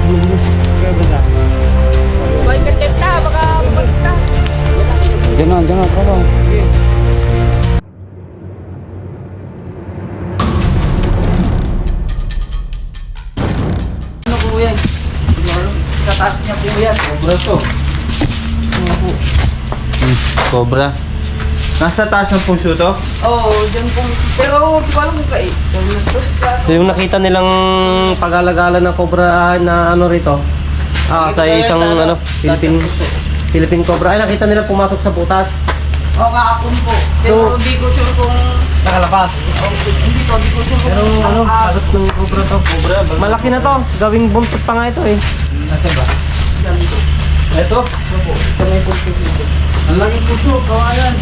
Kaya ba sa? Balikan ka, baka bumalik ka. Diyan na, trabaho. Sige. Ano po yan? Kataas niya po yan. Cobra to. Ano po? Cobra. Nasa taas ng puso to? Oo, dyan po. Pero di ko alam kung kait. So yung nakita nilang pag-alagala ng cobra na ano rito, sa isang ano, Philippine cobra, ay nakita nila pumasok sa butas. Oo, kahapon po. Pero di ko sure kung... Nakalabas. Hindi ko sure kung... Pero ano, balot ng cobra to. Cobra? Malaki na to, gawing buntot pa nga ito eh. Nasa ba? Ito? Ang laki puso, kawayan.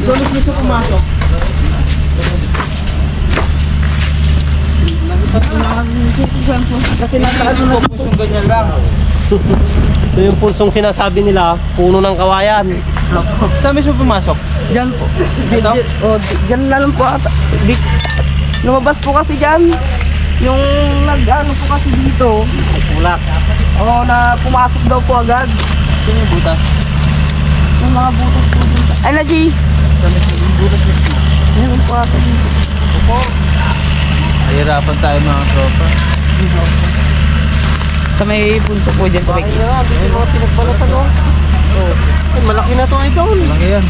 Doon gusto pumasok. Kasi nakaano na Pusong ganyan lang. So yung pulsong sinasabi nila, puno ng kawayan. Saan mismo pumasok? dyan po. Dito? Dyan na lang po ata. Lumabas po kasi dyan. Yung nag-ano po kasi dito. Tulak. Oo, na pumasok daw po agad. Saan yung butas? Yung mga butas po dito. Ay na, G! Meron po ata dito. Mahirapan tayo mga tropa. Sa may punso po dyan po. Ay na, dito mga pinagbalatan no. Oh. Ay, malaki na to idol. Malaki yan.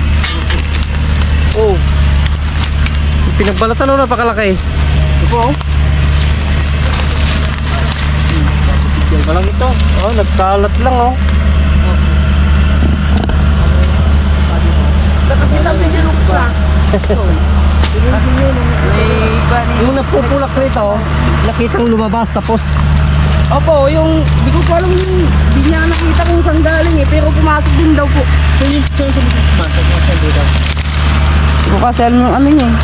Oh. Yung pinagbalatan no, napakalaki. Ito po. Malang ito. Oh, nagkalat lang oh. Nakapitabi siya nung sa. May iba ni... Yung nagpupulak rito, nakitang lumabas tapos Opo, yung... Di ko po alam yung... Di niya nakita kung saan galing eh. Pero pumasok din daw po. Di ko kasi alam yung ano niya eh.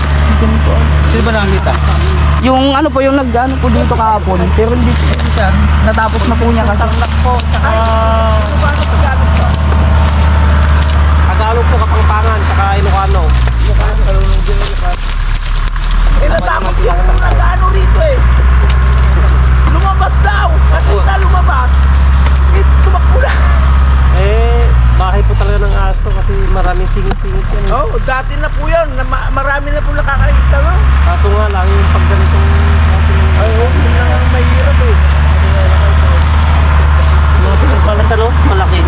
Ganun po. Sino ba nakakita? Yung ano po, yung nag-ano po dito kahapon. Pero hindi po siya. Natapos na po niya kasi. po, saka Tagalog po, Kapampangan, saka Ilocano. Eh, natakot yung nag-ano rito eh. Lumabas daw. Nakita lumabas. Eh, tumakbo na. Eh, bahay po talaga ng aso kasi maraming singit-singit yan. Eh. Oh, dati na po yun. Marami na po nakakakita mo. Kaso nga lang yung pag ganitong Ay, oh, yun lang ang mahirap eh. mga pinagbalatan no, malaki.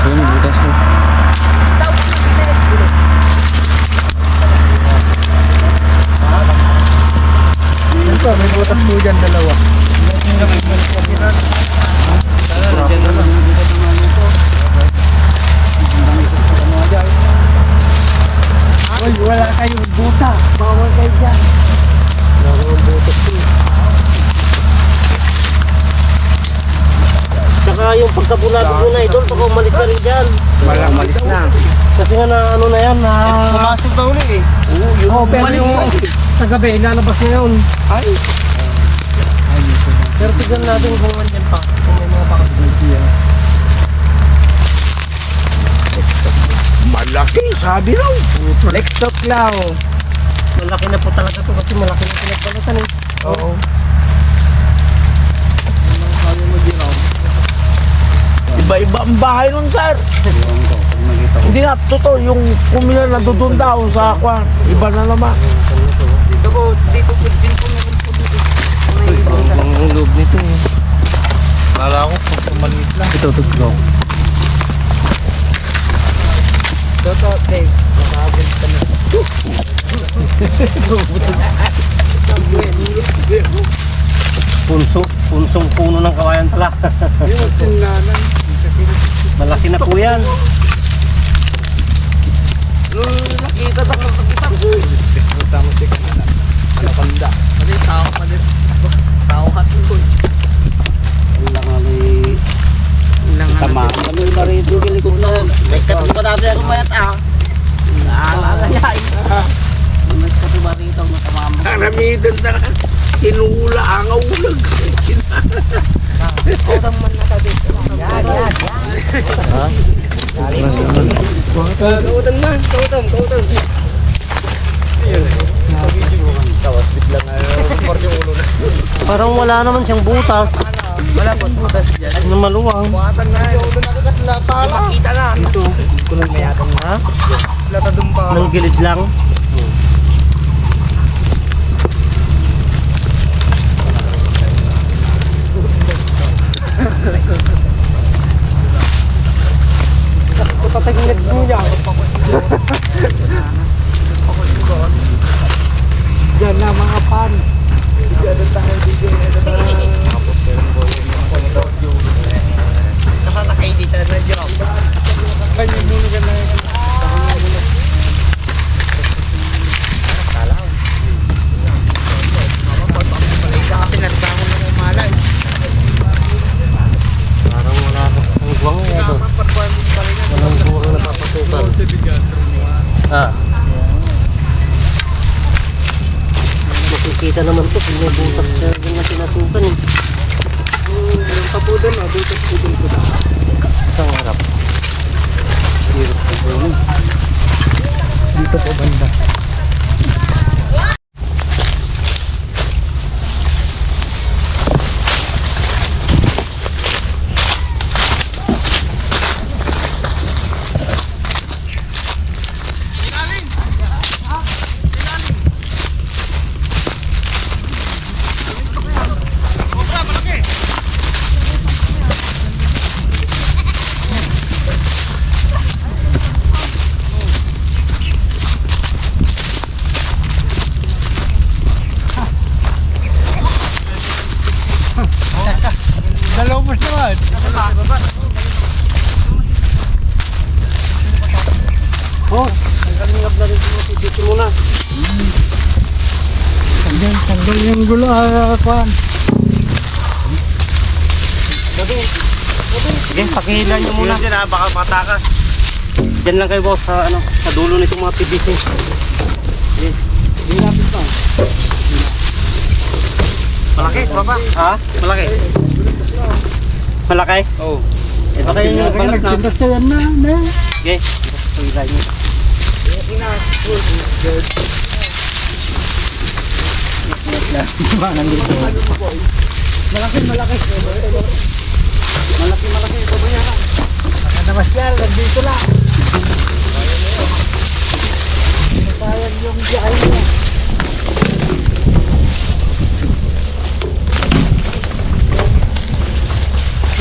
Saan yung butas to? Ito, may butas po dyan dalawa. Uy, wala kayong buta. Bawal kayo dyan. Saka yung pagkabulado mo na idol, baka umalis na rin dyan. Walang malis na. Kasi nga na ano na yan, na... Pumasok na uli eh. Oh, pero yung sa gabi, lalabas na yun. Ay. Pero tignan natin kung nandyan pa, kung may mga pakabulado. Malaki, sabi raw. Next stop lang. Malaki na po talaga to kasi malaki na pinagbalatan eh. Oo. Iba-iba ang bahay nun, sir. Hindi nga, totoo. Yung kumila na doon daw sa kwan. Iba na naman. Dito po din po meron po dito. Ang loob nito eh. Kala ko kung maliit lang. Ito, go. Totoo, Dave. Makagil ka na. Punsong puno ng kawayan pala. Yung tulanan. Malaki na po yan. Nakita na kita po. Panda. Kasi tao pa din. Tao hatin ko. Wala nga may tama. Kami na rin ito kilikot na. Nagkatong pa natin ako mayat ah. Naalalayain. Nagkatong ito na tamama. Karamitan na tinula ang ulag. Kodang man na tabi. Yan. Ha? Kautan man. Kautan. Parang wala naman siyang butas. Wala pong butas dyan. Na maluwang. Buhatan na yun. Doon ako kasi napala. Makita na. Ito. Kulang na yata. Ha? Lata doon pa. Ng gilid lang. Sakto tatagingad mo niya. Diyan na mga pan. Nakalakay dito na job. Parang wala ka ang guwang ito. Walang puro na papasukan. Ah. Makikita naman to kung may butas sa yung na sinasukan eh. Ang pabudan na, dito ko. Isang harap. Hirap ko po yun. Dito po banda. Nalobos naman. Oh, tanggalingap na rin mo. Dito muna. Tanggal yung gulo. Pan. Sige, pakihilan nyo muna. Diyan ha, baka matakas. Diyan lang kayo boss sa ano, sa dulo nitong mga PVC. Hindi lapit pa. Malaki, baba. Ha? Malaki. Malaki? Oo. Eh baka yun yung balat na. Nagpindasayan na. Sige, pakihilan nyo. Diba, nandito. Malaki. Malaki. Pabayaran. Nakanamas yan. Nandito lang. Sayang yung biyahe niya.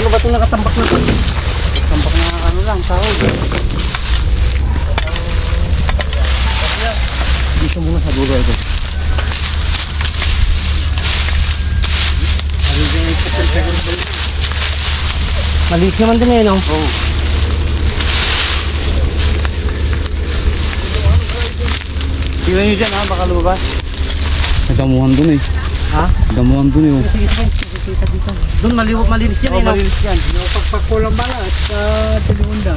Ano ba itong nakatambak na ito? Tambak na ano lang, sahod. Dito muna sa dulo ito. Maliit naman din eh, no? Oo. Tingnan nyo dyan ha, baka lumabas. May damuhan dun eh. Ha? Damuhan dun eh. Sige, kita dito. Doon malinis yan eh, no? Malinis yan. Yung pagpakulang balat sa Tinunda.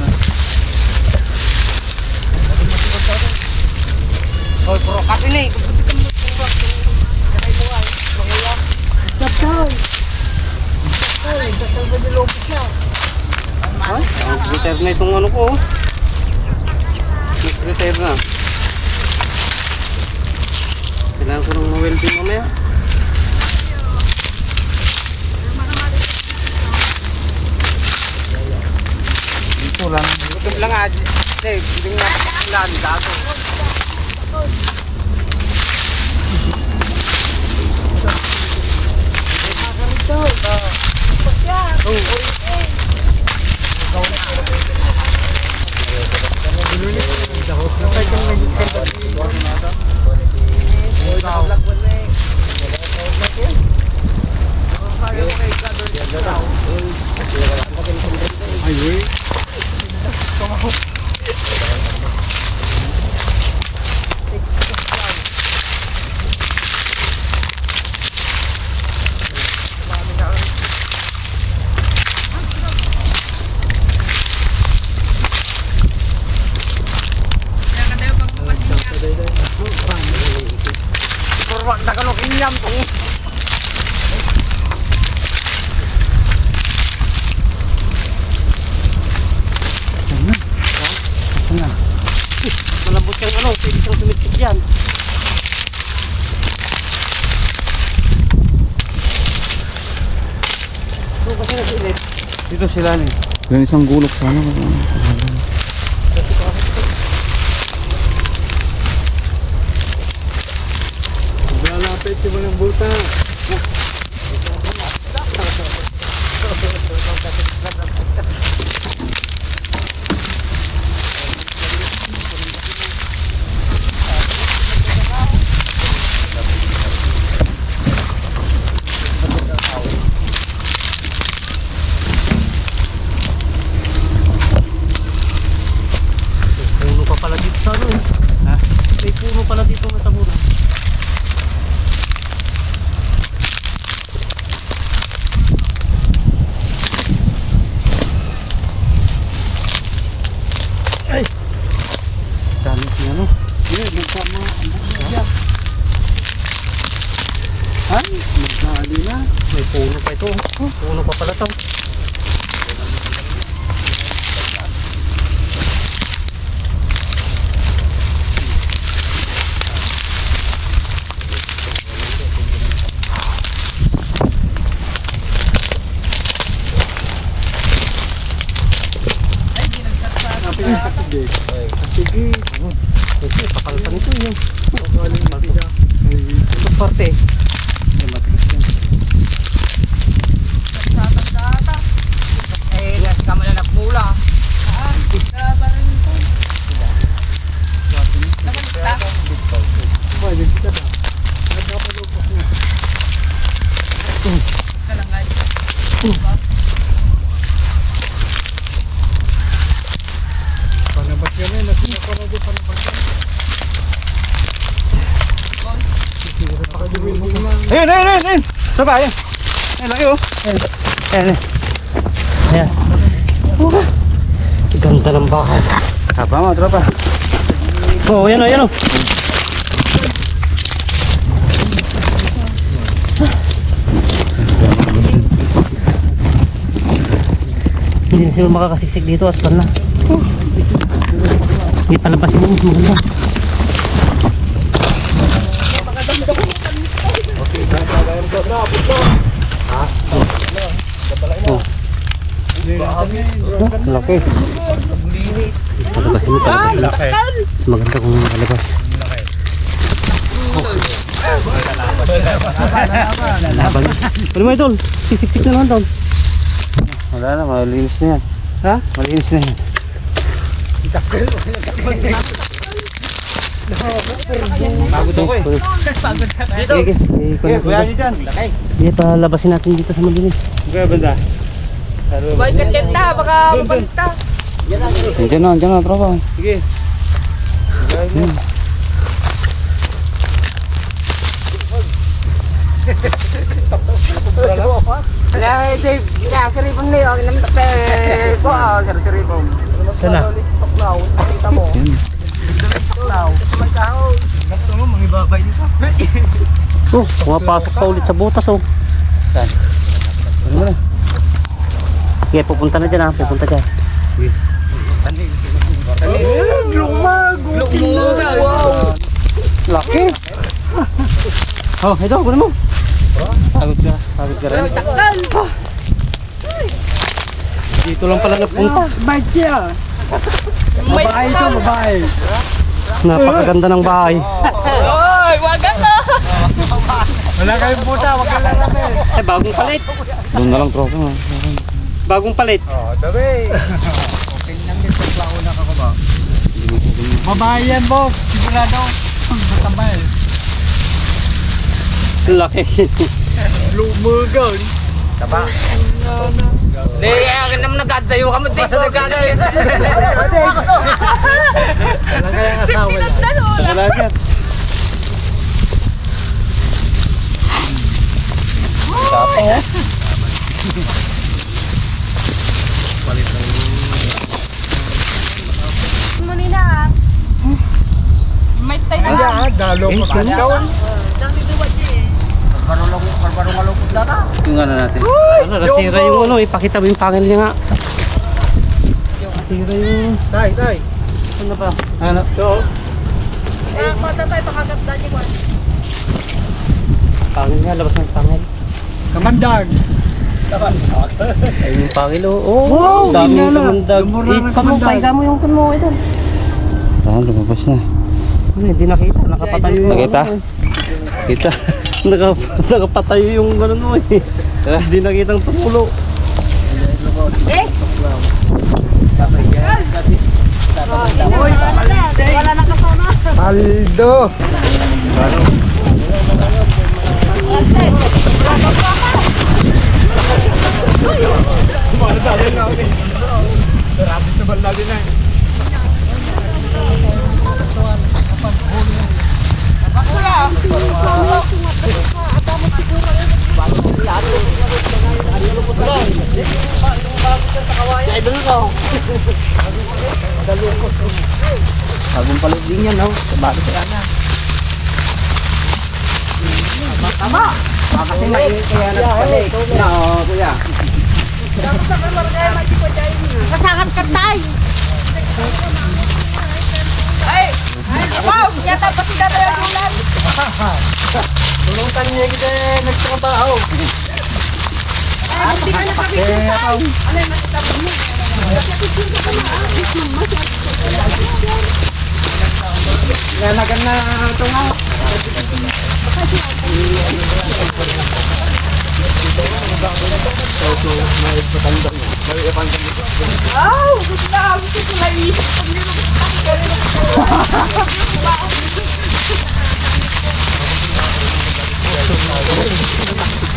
Hoy, puro kapin eh. Tatay! Ay, retire na itong ano ko. Oh. Retire na. Kailangan ko ng welding mamaya. Dito lang. Gutom lang nga. Hindi nga lang dato. Nakalok inyam kung Dito sila ni. Yan isang gulok sana. Lalapit si Manang Buta. Puno pa pala dito sa ano eh. Ha? May puno pala dito sa tabunan. Dami siya no. Yan, nagsama. Ay, magkali na. May puno pa ito. Puno pa pala to. Sige. Kapalpan ito yun. Ito parte. Eh, las ka malalak mula. Panabat yan eh. Nasina pa na doon panabat yan. Ayun, ayun, ayun, ayun. Saba, ayun. Ayun, laki oh. Ayun. Ayun. Ayan. Ganda ng bahay. Apa mo, tropa? Oh, yan oh, yan oh. Hindi na sila makakasiksik dito at na. Hindi palabas mo, maganda. Laki. Palabas mo, palabas. Laki. Mas maganda kung malabas. Laban. Ano mo idol? Sisiksik na naman doon. Wala na, malinis na yan. Ha? Malinis na yan. Pagod ako eh. Dito. Okay, kuya nyo dyan. Laki. Hindi, palabasin natin dito sa malinis. Okay, banda. Balikan kenta, baka mabagta. Diyan na, tropa. Sige. Nah, Dave, ya seribong na yun. Naman tape ko, seribong. Sana. Kita mo. Oh, pumapasok pa ulit sa butas oh. Saan? Ano na? Sige, pupunta na dyan ah. Pupunta dyan. Wow. Laki. Oh, ito, kunin mo. Pagod ka. Pagod ka rin. Dito lang pala nagpunta. Bait siya. Babae ito, babae. Napakaganda ng bahay. Oy, wag ka. Wala kayong puta, wag ka lang laki. Ay, bagong palit. Doon na lang, tropa. Bagong palit. Oh, tabi. Okay lang din sa una ka ba? Babae yan, boss. Sigurado. Matambay. Laki. Lumugon. Taba. Di, akin naman nagadayo ka mo. Basta nagkakayo. Wala kayang asawa yan. Wala yan. Manina. May tayo na. Dalo pa ba? Dami duwad eh. Barbaro malungkot na ka. Yung ano natin. Ano, nasira yung ano. Ipakita mo yung pangil niya nga. Nasira yung... Tay, tay. Ano ba? Ano? Ito. Mata tayo pakaganda niyo man. Pangil niya. Labas ng pangil. Kamandag. Ay, yung pakilo. Oh, Wow, daming ginala. kamandag. Ikon mo, paiga mo yung kun mo ito. Ah, lumabas na. Ano, hindi nakita. Nakapatayo yung Nakita? ano, Kita. nakapatayo yung gano'n mo eh. Hindi nakitang tumulo. Wala na kasama. Aldo! Bagong palit din yan, no? Sa bago sa yana. Kasi mainit kaya nagpalik. Oo, kuya. Kasangat ka tayo. Ay! Wow! Yata pati na tayo ulan. Tulutan niya kita nagtrabaho. Ay, hindi ka nakabigyan tayo. Ano yung matitapos mo? Lalagan na ito nga. Wow! Gusto na! Gusto ko na iisip.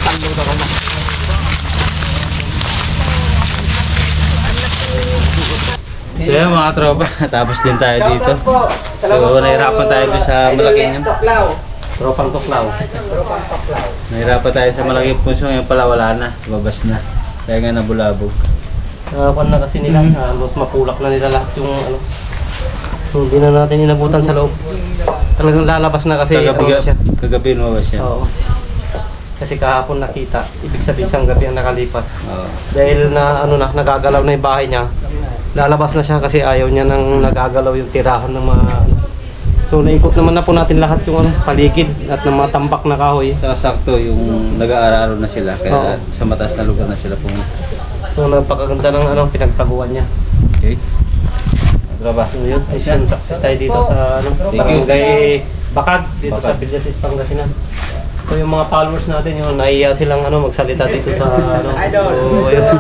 Pag nilong So yun mga tropa, tapos din tayo dito. So nahirapan tayo doon sa malaking yan. Tropang tuklaw. Nahirapan tayo sa malaking puso, ngayon pala wala na, babas na. Kaya nga nabulabog. Kung na kasi nila, halos mapulak na nila lahat yung ano. Hindi na natin inabutan sa loob. Talagang lalabas na kasi ano na siya. Kagabi lumabas siya. Oo. Kasi kahapon nakita, ibig sabihin isang gabi ang nakalipas. Oo. Dahil na ano na, nagagalaw na yung bahay niya. Lalabas na siya kasi ayaw niya nang nagagalaw yung tirahan ng mga ano. So naikot naman na po natin lahat yung ano, paligid at ng mga tambak na kahoy. Sa sakto yung nag-aararo na sila, kaya Oo. sa mataas na lugar na sila pumunta. So napakaganda ng ano, pinagtaguan niya. Okay? Tropa. So yun, mission success tayo dito sa ano, Thank you. Barangay Bakag dito sa Bakag. Villasis, Pangasinan. So yung mga followers natin yun, naiya silang ano, magsalita dito sa ano. So yun.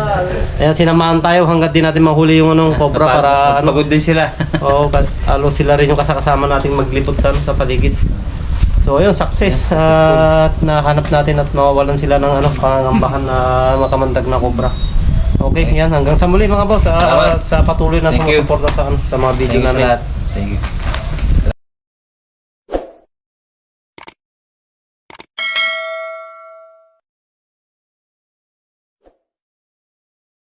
Ayan, sinamahan tayo hanggang di natin mahuli yung anong cobra para ano. Pagod din sila. Oo, alo sila rin yung kasama nating maglipot sa paligid. So ayun, success at nahanap natin at mawawalan sila ng ano, pangangambahan na makamandag na cobra. Okay, yan hanggang sa muli mga boss, at sa patuloy na Thank you. sumusuporta sa ano, sa mga video Thank you sa namin. lahat. Thank you.